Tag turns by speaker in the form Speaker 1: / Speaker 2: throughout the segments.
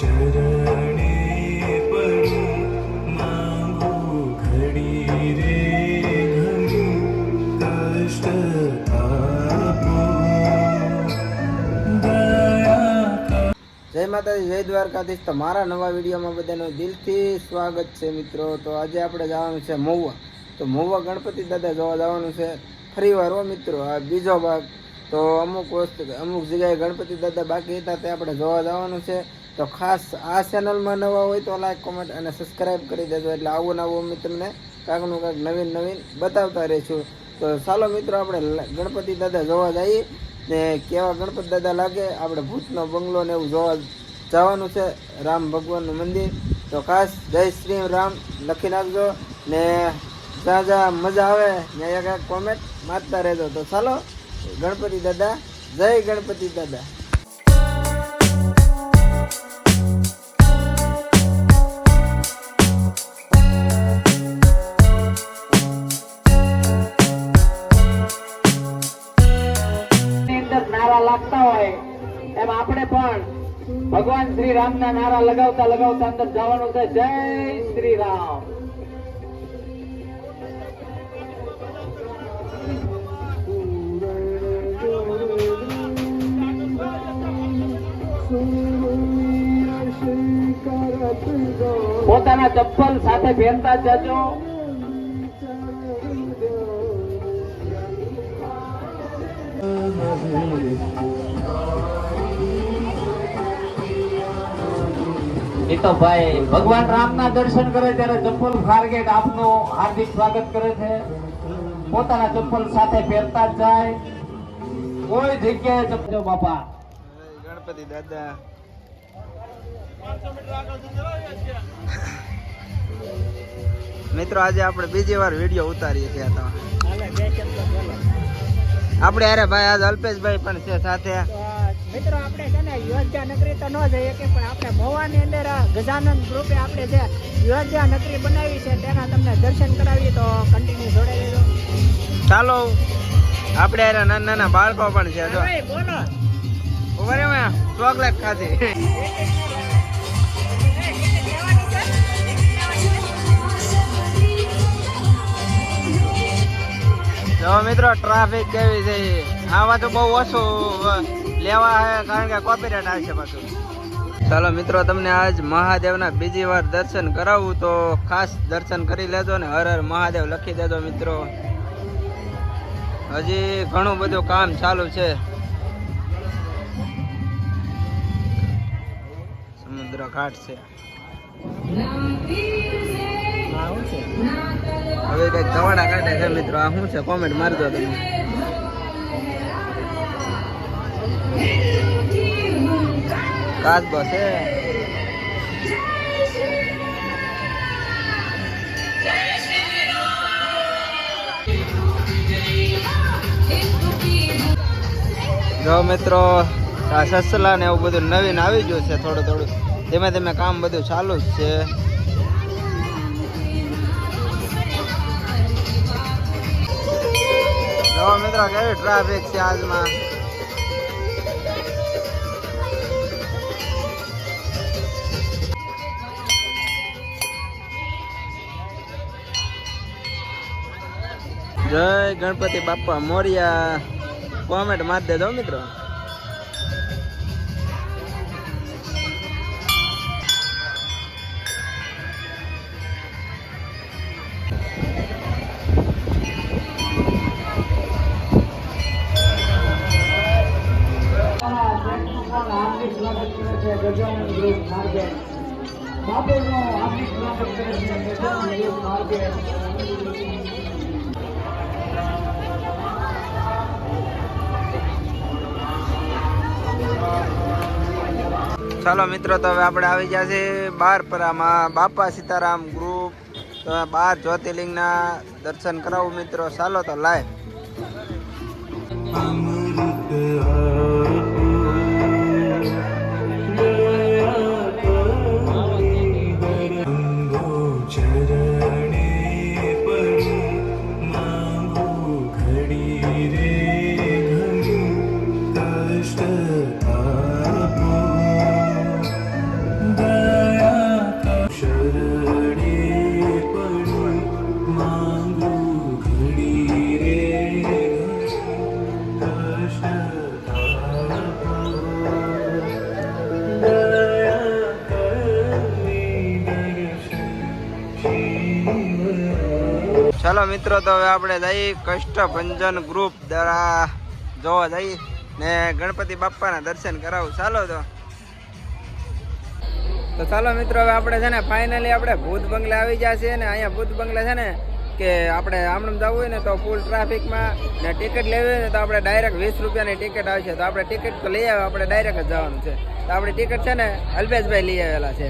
Speaker 1: ચરણે પડું માંગુ ઘડી રે ઘણી કષ્ટ આપો દયા.
Speaker 2: જય માતાજી, જય દ્વારકાધીશ. તો મારા નવા વિડીયોમાં બધાનું દિલથી સ્વાગત છે મિત્રો. તો આજે આપણે જવાનું છે મહુવા. તો મહુવા ગણપતિ દાદા જોવા જવાનું છે ફરીવાર હો મિત્રો. આ બીજો ભાગ. તો અમુક જગ્યાએ ગણપતિ દાદા બાકી હતા તે આપણે જોવા જવાનું છે. તો ખાસ આ ચેનલમાં નવા હોય તો લાઈક, કોમેન્ટ અને સબસ્ક્રાઈબ કરી દેજો, એટલે આવું અમે તમને કાંકનું કાંક નવીન બતાવતા રહીશું. તો ચાલો મિત્રો, આપણે ગણપતિ દાદા જોવા જઈએ ને કેવા ગણપતિ દાદા લાગે. આપણે ભૂતનો બંગલો ને એવું જોવા જવાનું છે, રામ ભગવાનનું મંદિર. તો ખાસ જય શ્રી રામ લખી નાખજો ને જ્યાં જ્યાં મજા આવે ત્યાં એક કોમેન્ટ મારતા રહેજો. તો ચાલો ગણપતિ દાદા, જય ગણપતિ દાદા.
Speaker 3: નારા લાગતા હોય એમ આપણે પણ ભગવાન શ્રી રામ ના નારા લગાવતા અંદર જવાનું છે. જય શ્રી રામ. પોતાના ચપ્પલ સાથે પહેરતા જજો. તો ભાઈ ભગવાન રામ ના દર્શન કરે ત્યારે ચપ્પલ ફારગેટ આપનું હાર્દિક સ્વાગત કરે છે. પોતાના ચપ્પલ સાથે પહેરતા જ જાય. કોઈ જગ્યાએ ચપ્પલ બાપા
Speaker 2: ગણપતિ દાદા. મિત્રો આજે આપણે બીજી વાર વિડીયો ઉતારીએ છીએ. આપણે અરે ભાઈ આજ અલ્પેશભાઈ પણ છે સાથે.
Speaker 4: મિત્રો આપણે છે ને યોધ્યા નગરી તો ન જઈએ કે પણ આપણે મહુવાની અંદર ગજાનંદ ગ્રુપે આપણે જે યોધ્યા નગરી બનાવી છે તેના તમને દર્શન કરાવીએ. તો કન્ટિન્યુ જોડાઈ લેજો.
Speaker 2: ચાલો આપણે અરે નાના બાળકો પણ છે. જો
Speaker 4: બોલો
Speaker 2: ઉભરે મેં ચોકલેટ ખાધી. જો મિત્રો ટ્રાફિક કેવી છે. આવા તો બહુ ઓછું લેવા હે કારણ કે કોપીરાઇટ આવશે પાછું. ચાલો મિત્રો, તમને આજ મહાદેવના બીજી વાર દર્શન કરાવું તો ખાસ દર્શન કરી લેજો ને હર હર મહાદેવ લખી દેજો મિત્રો. હજી ઘણું બધું કામ ચાલુ છે. સમુદ્ર ઘાટ છે. હવે કઈક ધવાડા કાઢે છે મિત્રો. આ શું છે કોમેન્ટ મારજો તમે. કાચબો છે. જો મિત્રો આ સસલા ને એવું બધું નવીન આવી ગયું છે. થોડું ધીમે કામ બધું ચાલુ જ છે. જો મિત્રો કેવી ટ્રાફિક છે આજમાં. જય ગણપતિ બાપા મોરિયા. કોમેન્ટ મારી દેજો મિત્રો.
Speaker 3: ગજાનંદ ગ્રુપ માર્કેટ બાપુનો હાર્દિક સ્વાગત કરે છે. Gajanand group market.
Speaker 2: ચાલો મિત્રો, તો હવે આપણે આવી ગયા છે બારપરામાં બાપા સીતારામ ગ્રુપ. તો 12 જ્યોતિર્લિંગના દર્શન કરાવું મિત્રો. ચાલો તો લાઈવ.
Speaker 1: ચરણે પડું માંગુ ઘડી રે ઘણી કષ્ટ આપો
Speaker 2: ચાલો મિત્રો, તો હવે આપણે જઈએ કષ્ટભંજન ગ્રુપ દ્વારા જોવા જઈએ ને ગણપતિ બાપ્પાના દર્શન કરાવું. તો ચાલો મિત્રો, હવે આપણે છે ને ફાઇનલી આપણે ભૂત બંગલે આવી ગયા છીએ ને અહીંયા ભૂત બંગલે છે ને કે આપણે આમણમ જવું હોય ને તો ફૂલ ટ્રાફિકમાં ને ટિકિટ લેવી હોય ને તો આપણે ડાયરેક્ટ 20 રૂપિયાની ટિકિટ આવશે. તો આપણે ટિકિટ તો લઈ આવે, આપણે ડાયરેક્ટ જ જવાનું છે. તો આપણી ટિકિટ છે ને અલ્પેશભાઈ લઈ આવેલા છે.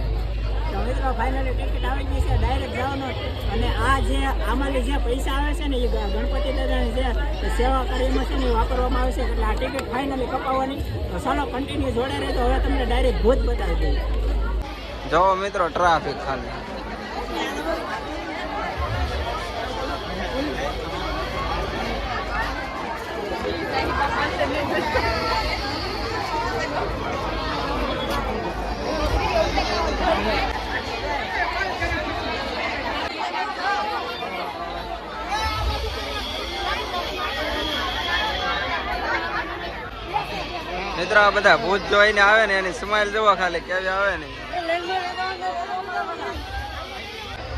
Speaker 4: તો મિત્રો ફાઇનલી ટિકિટ આવી ગઈ છે, ડાયરેક્ટ જવાનું. અને આ જે આમાંથી જે પૈસા આવે છે ને એ ગણપતિ દાદાની જે સેવા કાર્યમાં છે ને એ વાપરવામાં આવે છે. એટલે આ ટિકિટ ફાઇનલી કપાવવાની. તો ચાલો કન્ટિન્યુ જોડે રહે. તો હવે તમને ડાયરેક્ટ ભૂત બતાવી દઈએ.
Speaker 2: જો મિત્રો ટ્રાફિક ખાલી. મિત્રો આ બધા ભૂત જોઈને આવે ને એની સ્માઈલ જોવા ખાલી કેવી આવે ને.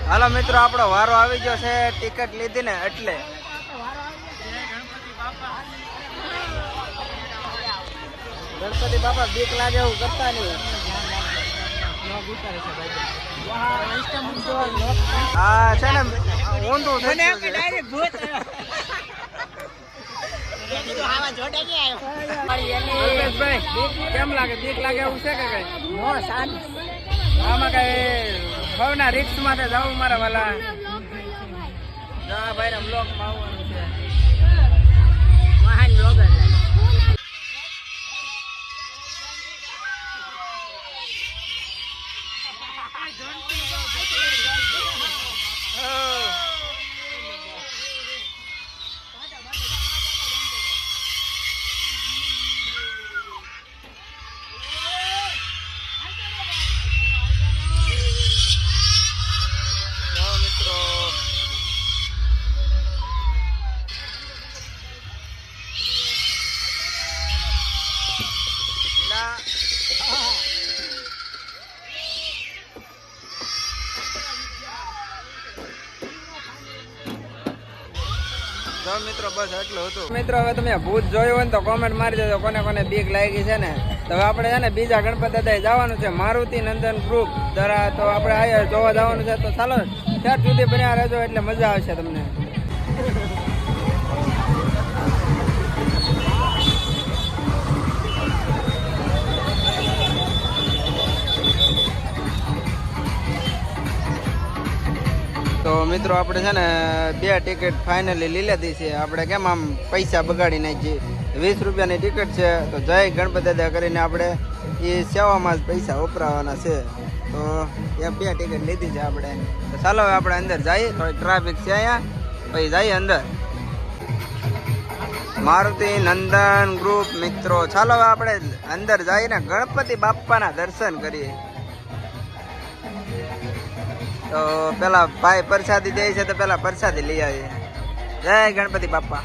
Speaker 2: હાલો મિત્રો, આપણો વારો આવી ગયો છે. ટિકિટ લીધી ને એટલે ગણપતિ બાપા બીક લાગે એવું કરતા નહીં. હા છે ને ઊંધું થઈ ગયું છે. કેમ લાગે? બીક લાગે એવું છે કે કઈ? આમાં કઈ ભાવના રિક્સ માં જવું મારા વાલા. ભાઈ ના બ્લોક માં આવવાનું છે. મિત્રો બસ એટલું હતું. મિત્રો હવે તમે ભૂત જોયું હોય ને તો કોમેન્ટ મારી દેજો કોને કોને બીક લાગી છે ને. તો હવે આપણે છે ને બીજા ગણપતિ દાદા જવાનું છે મારુતિ નંદન ગ્રુપ દ્વારા. તો આપણે અહીંયા જોવા જવાનું છે. તો ચાલો ત્યાં સુધી બન્યા રહેજો એટલે મજા આવશે તમને. તો મિત્રો આપણે છે ને 2 ટિકિટ ફાઇનલી લઈ લીધી છે. આપણે કેમ આમ પૈસા બગાડી નાખીએ. 20 રૂપિયાની ટિકિટ છે. તો જય ગણપતિ દાદા કરીને આપણે એ સેવામાં જ પૈસા વપરાવાના છે. તો એ 2 ટિકિટ લીધી છે આપણે. તો ચાલો હવે આપણે અંદર જઈએ. થોડી ટ્રાફિક છે અહીંયા, પછી જઈએ અંદર. મારુતિ નંદન ગ્રુપ મિત્રો, ચાલો હવે આપણે અંદર જઈને ગણપતિ બાપ્પાના દર્શન કરીએ. તો પેલા ભાઈ પ્રસાદી દે છે તો પેલા પ્રસાદી લઈ આવીએ. જય ગણપતિ બાપ્પા.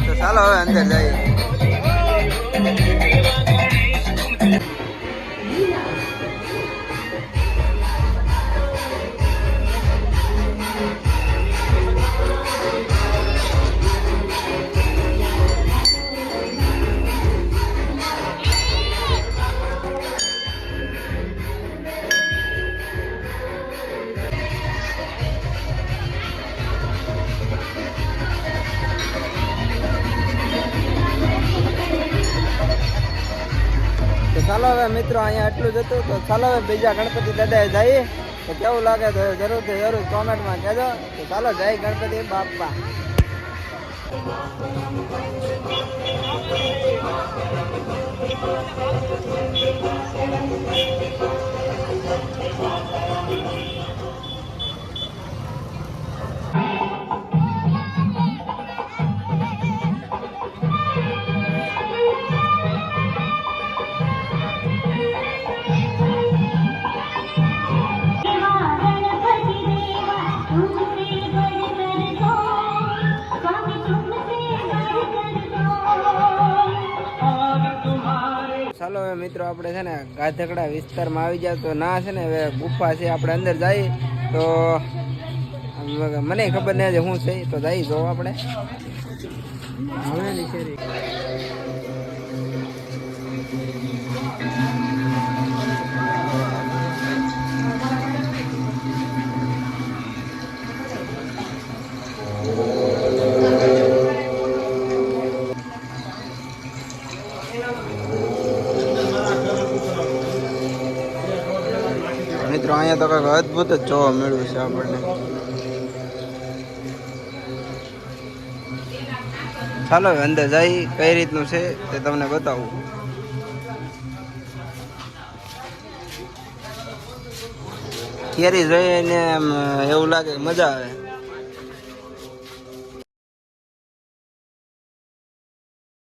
Speaker 2: તો ચાલો હવે અંદર જઈએ. ચાલો હવે મિત્રો અહીંયા એટલું જ હતું. તો ચાલો હવે બીજા ગણપતિ દાદાએ જઈએ. તો કેવું લાગે તો જરૂર કોમેન્ટમાં કહેજો. તો ચાલો જય ગણપતિ બાપ્પા. ચાલો હવે મિત્રો આપણે છે ને ગાધકડા વિસ્તારમાં આવી જાય તો ના છે ને હવે ગુફા છે આપણે અંદર જઈએ તો મને ખબર નહીં શું છે તો જઈ જો આપણે હવેલી શેરી મિત્રો અહીંયા તો કંઈક અદ્ભુત જ જોવા મળ્યું છે આપણને. ચાલો અંદર જઈ કઈ રીતનું છે તે તમને બતાવું. કેરી જોઈને એમ એવું લાગે મજા આવે.